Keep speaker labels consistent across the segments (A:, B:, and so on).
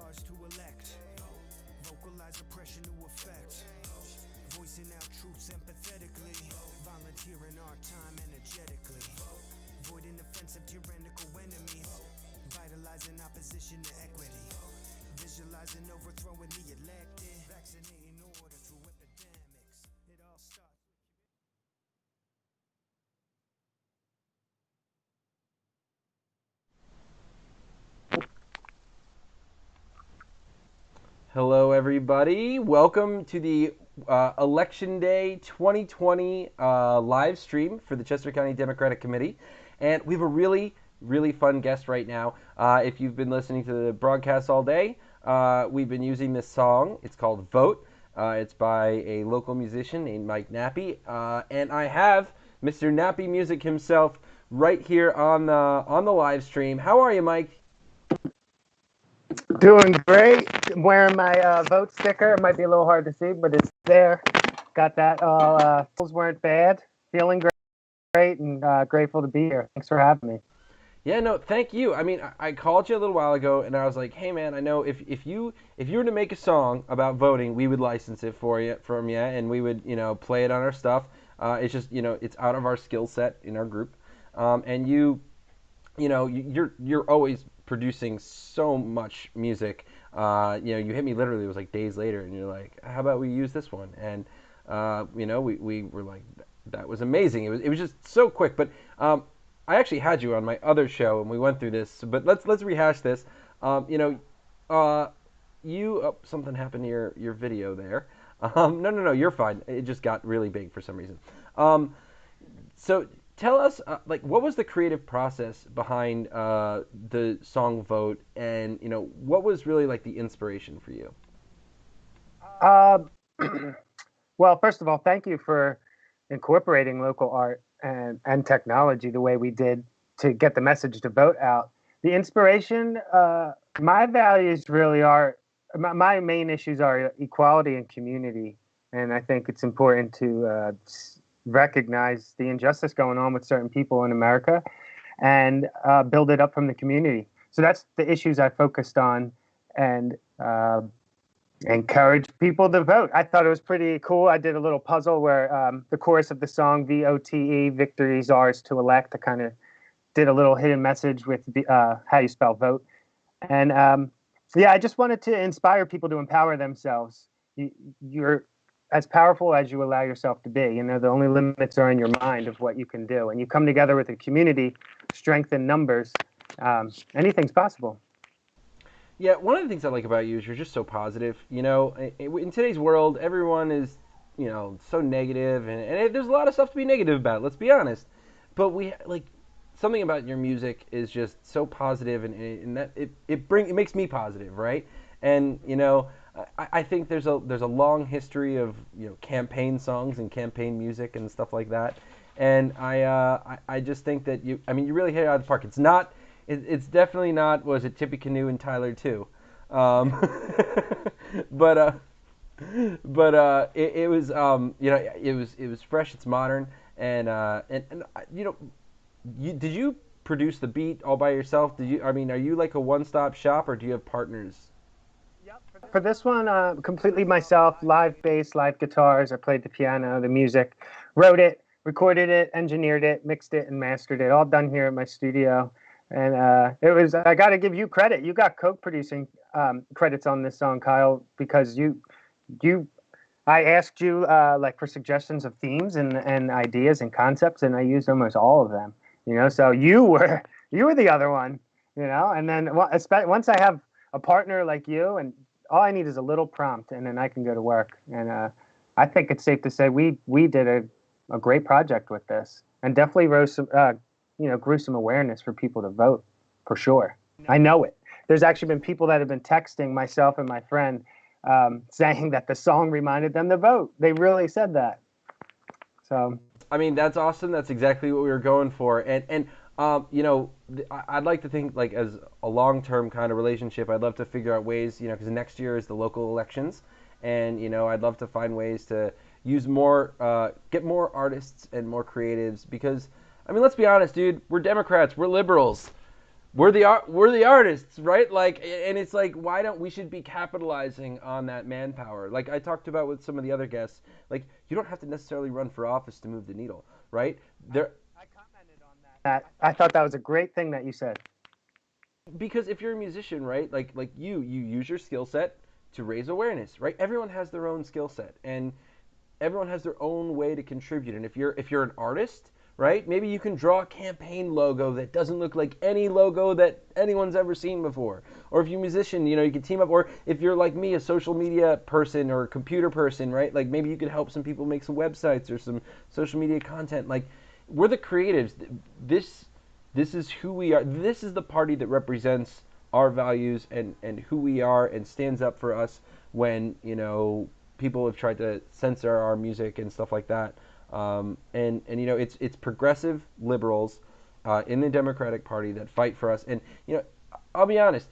A: ours to elect. Vocalize oppression to effect. Voicing out truths empathetically. Volunteering our time energetically. Voiding offensive tyrannical enemies. Vitalizing opposition to equity. Visualizing overthrowing the elected. Vaccinating order through epidemics. It all starts.
B: Hello, everybody. Welcome to the Election Day 2020 live stream for the Chester County Democratic Committee. And we have a really, really fun guest right now. If you've been listening to the broadcast all day, we've been using this song. It's called Vote. It's by a local musician named Mike Nappi. And I have Mr. Nappi Music himself right here on the live stream. How are you, Mike?
C: Doing great. Wearing my vote sticker. It might be a little hard to see, but it's there. Got that all. Those weren't bad. Feeling great and grateful to be here. Thanks for having me.
B: Yeah, no, thank you. I mean, I called you a little while ago, and I was like, "Hey, man, I know if you were to make a song about voting, we would license it from you, and we would play it on our stuff. It's just it's out of our skill set in our group, and you're always producing so much music. You hit me literally. It was like days later, and you're like, "How about we use this one?" And we were like, "That was amazing." It was just so quick, but. I actually had you on my other show, and we went through this. But let's rehash this. Something happened to your video there. No, you're fine. It just got really big for some reason. So tell us, what was the creative process behind the song Vote, and what was really like the inspiration for you?
C: Well, first of all, thank you for incorporating local art and technology the way we did to get the message to vote out. The inspiration, my values really are, my main issues are equality and community. And I think it's important to recognize the injustice going on with certain people in America and build it up from the community. So that's the issues I focused on and encourage people to vote. I thought it was pretty cool. I did a little puzzle where the chorus of the song VOTE, victory's ours to elect. I kind of did a little hidden message with how you spell vote. And I just wanted to inspire people to empower themselves. You're as powerful as you allow yourself to be. The only limits are in your mind of what you can do. And you come together with a community, strength in numbers, anything's possible.
B: Yeah, one of the things I like about you is you're just so positive. In today's world, everyone is, so negative, and there's a lot of stuff to be negative about. Let's be honest. But something about your music is just so positive, and that it makes me positive, right? And I think there's a long history of campaign songs and campaign music and stuff like that. And I just think that you really hit it out of the park. It's definitely not. Was it Tippecanoe and Tyler too? But it was it was fresh. It's modern, and did you produce the beat all by yourself? Are you like a one-stop shop, or do you have partners?
C: For this one, completely myself. Live bass, live guitars. I played the piano, the music, wrote it, recorded it, engineered it, mixed it, and mastered it. All done here at my studio. And it was, I got to give you credit. You got co-producing credits on this song, Kyle, because I asked you for suggestions of themes and ideas and concepts, and I used almost all of them. So you were the other one. And then once I have a partner like you, and all I need is a little prompt, and then I can go to work. And I think it's safe to say we did a great project with this, and definitely rose some. Grew some awareness for people to vote, for sure. I know it. There's actually been people that have been texting myself and my friend saying that the song reminded them to vote. They really said that. So.
B: That's awesome. That's exactly what we were going for. And I'd like to think as a long-term kind of relationship, I'd love to figure out ways, because next year is the local elections. And, I'd love to find ways to use more, get more artists and more creatives because, let's be honest, dude. We're Democrats. We're liberals. we're the artists, right? Like, and it's like, why don't we should be capitalizing on that manpower? Like I talked about with some of the other guests, like you don't have to necessarily run for office to move the needle, right? There,
C: I commented on that. I thought that was a great thing that you said.
B: because if you're a musician, right, like you use your skill set to raise awareness, right? Everyone has their own skill set, and everyone has their own way to contribute. And if you're an artist, right, maybe you can draw a campaign logo that doesn't look like any logo that anyone's ever seen before. Or if you're a musician, you can team up. Or if you're like me, a social media person or a computer person, right, like maybe you could help some people make some websites or some social media content. Like we're the creatives. This is who we are. This is the party that represents our values and who we are and stands up for us when people have tried to censor our music and stuff like that. And it's progressive liberals in the Democratic Party that fight for us. And I'll be honest,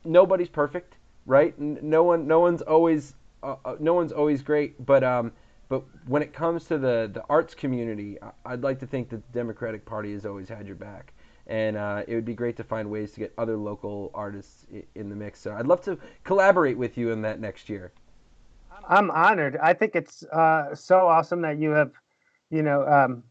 B: nobody's perfect, right? No one's always great. But when it comes to the arts community, I'd like to think that the Democratic Party has always had your back. And it would be great to find ways to get other local artists in the mix. So I'd love to collaborate with you in that next year.
C: I'm honored. I think it's so awesome that you have, you know,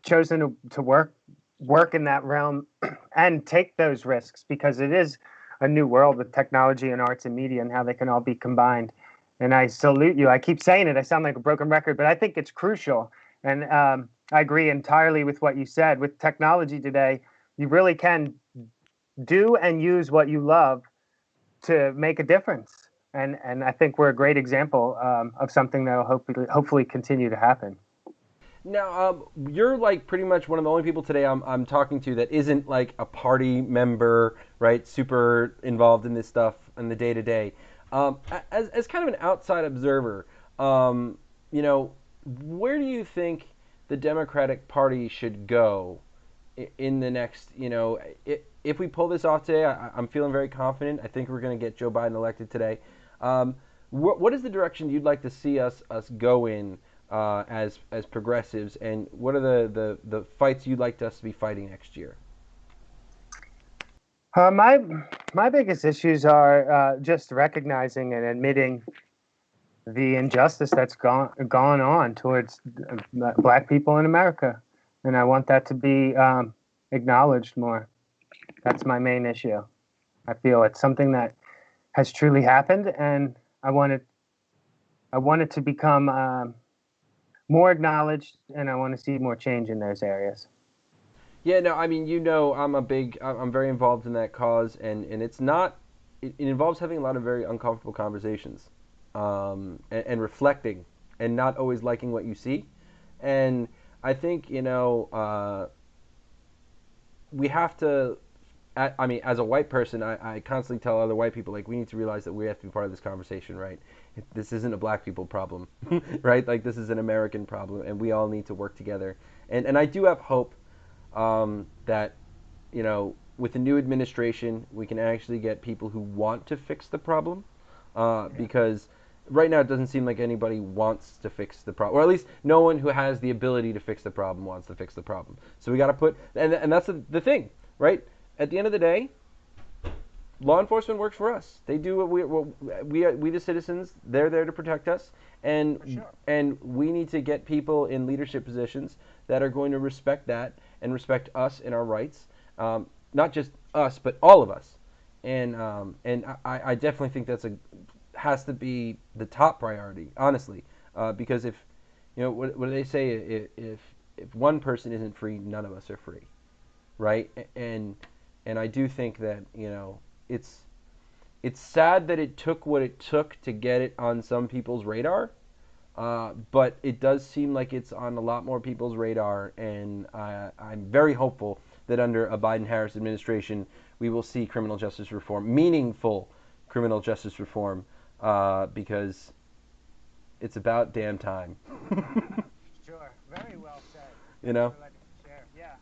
C: chosen to work in that realm and take those risks because it is a new world with technology and arts and media and how they can all be combined. And I salute you. I keep saying it. I sound like a broken record, but I think it's crucial. And I agree entirely with what you said. With technology today, you really can do and use what you love to make a difference. And I think we're a great example of something that will hopefully continue to happen.
B: Now, you're like pretty much one of the only people today I'm talking to that isn't like a party member, right? Super involved in this stuff in the day to day. As kind of an outside observer, you know, where do you think the Democratic Party should go in the next, if we pull this off today, I'm feeling very confident. I think we're going to get Joe Biden elected today. What is the direction you'd like to see us go in as progressives, and what are the fights you'd like us to be fighting next year?
C: My biggest issues are just recognizing and admitting the injustice that's gone on towards Black people in America, and I want that to be acknowledged more. That's my main issue. I feel it's something that has truly happened, and I want it to become more acknowledged, and I want to see more change in those areas.
B: Yeah, no, I mean, I'm very involved in that cause, and it's not, it involves having a lot of very uncomfortable conversations, and reflecting, and not always liking what you see, and I think we have to. I mean, as a white person, I constantly tell other white people like we need to realize that we have to be part of this conversation, right? This isn't a black people problem, right? Like this is an American problem, and we all need to work together. And I do have hope that with the new administration, we can actually get people who want to fix the problem, because right now it doesn't seem like anybody wants to fix the problem, or at least no one who has the ability to fix the problem wants to fix the problem. So we got to put, and that's the thing, right? At the end of the day, law enforcement works for us. They do we the citizens. They're there to protect us, and
C: sure.
B: and we need to get people in leadership positions that are going to respect that and respect us and our rights. Not just us, but all of us. And I definitely think has to be the top priority, honestly, because if what do they say? If one person isn't free, none of us are free, right? And I do think that it's it's sad that it took what it took to get it on some people's radar, but it does seem like it's on a lot more people's radar, and I'm very hopeful that under a Biden-Harris administration we will see criminal justice reform, meaningful criminal justice reform, because it's about damn time.
C: Sure. Very well said.
B: You
C: Thanks
B: know?
C: for letting me share. Yeah,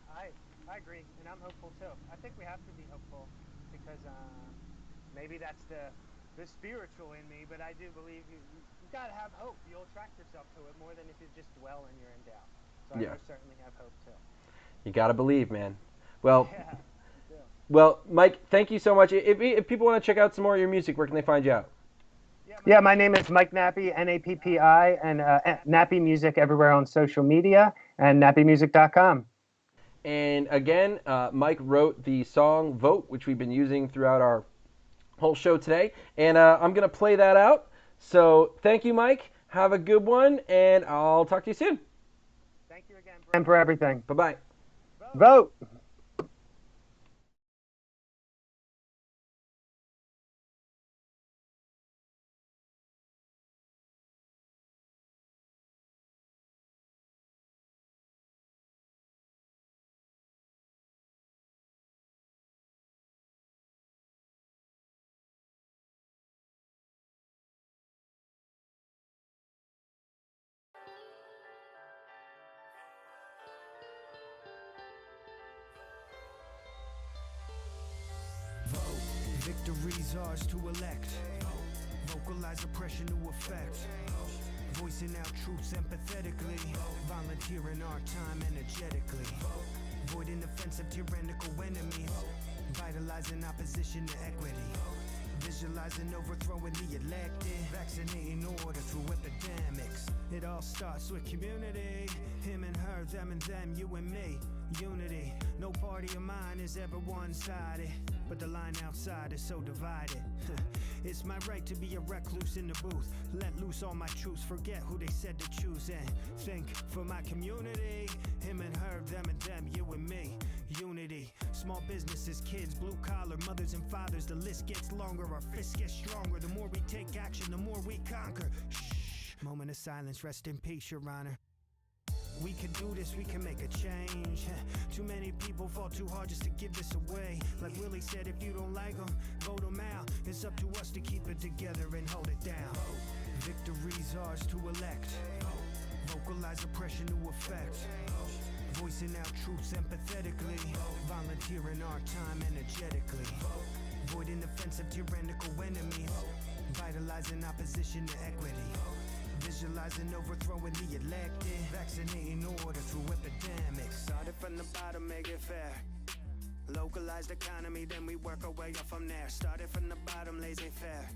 C: I agree, and I'm hopeful too. I think we have to be hopeful because maybe that's the spiritual in me, but I do believe you got to have hope. You'll attract yourself to it more than if you just dwell and you're in doubt. So I
B: Yeah.
C: most certainly have hope too.
B: You gotta believe, man. Well,
C: Yeah.
B: Well, Mike, thank you so much. If people want to check out some more of your music, where can they find you out?
C: Yeah, my name is Mike Nappi, Nappi, and Nappi Music everywhere on social media, and nappimusic.com.
B: And again, Mike wrote the song Vote, which we've been using throughout our whole show today. And I'm going to play that out. So thank you, Mike. Have a good one, and I'll talk to you soon.
C: Thank you again, Brian, for everything.
B: Bye-bye.
C: Vote.
A: Victory's ours to elect. Vocalize oppression to effect. Voicing out truths empathetically. Volunteering our time energetically. Voiding offensive tyrannical enemies. Vitalizing opposition to equity. Visualizing overthrowing the elected. Vaccinating order through epidemics. It all starts with community. Him and her, them and them, you and me. Unity. No party of mine is ever one-sided, but the line outside is so divided. It's my right to be a recluse in the booth. Let loose all my truths, forget who they said to choose, and think for my community. Him and her, them and them, you and me. Unity. Small businesses, kids, blue collar, mothers and fathers. The list gets longer, our fists get stronger. The more we take action, the more we conquer. Shh. Moment of silence, rest in peace, Your Honor. We can do this, we can make a change. Too many people fall too hard just to give this away. Like Willie said, if you don't like them, vote them out. It's up to us to keep it together and hold it down. Victory's ours to elect. Vocalize oppression to effect. Voicing out truths empathetically. Volunteering our time energetically. Voiding offensive tyrannical enemies. Vitalizing opposition to equity. Visualizing overthrowing the elected. Vaccinating order through epidemics. Started from the bottom, make it fair. Localized economy, then we work our way up from there. Started from the bottom, laissez-faire.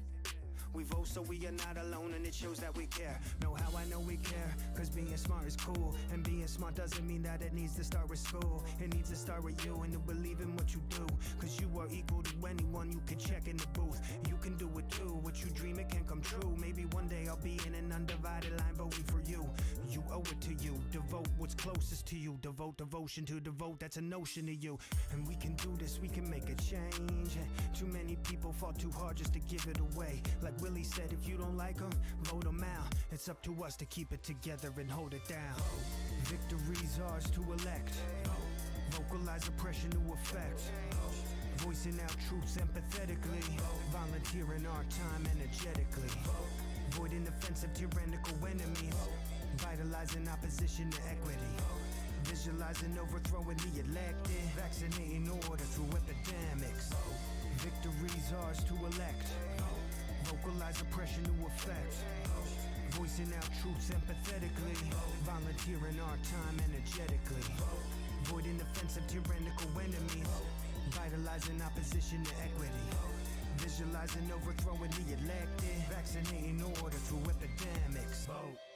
A: We vote so we are not alone, and it shows that we care. Know how I know we care? Cause being smart is cool, and being smart doesn't mean that it needs to start with school. It needs to start with you, and to believe in what you do. Cause you are equal to anyone you can check in the booth. You can do it too, what you dream it can come true. Maybe one day I'll be in an undivided line voting for you. You owe it to you, devote what's closest to you. Devote devotion to devote, that's a notion to you. And we can do this, we can make a change. Too many people fall too hard just to give it away. Like Willie said, if you don't like them, vote them out. It's up to us to keep it together and hold it down. Victory's ours to elect. Vocalize oppression to effect. Voicing out truths empathetically. Volunteering our time energetically. Voiding offensive tyrannical enemies. Vitalizing opposition to equity. Visualizing overthrowing the elected. Vaccinating order through epidemics. Victory's ours to elect. Vocalize oppression to effect. Voicing out truths empathetically. Volunteering our time energetically. Voiding offensive tyrannical enemies. Vitalizing opposition to equity. Visualizing overthrowing the elected. Vaccinating order through epidemics. Vote.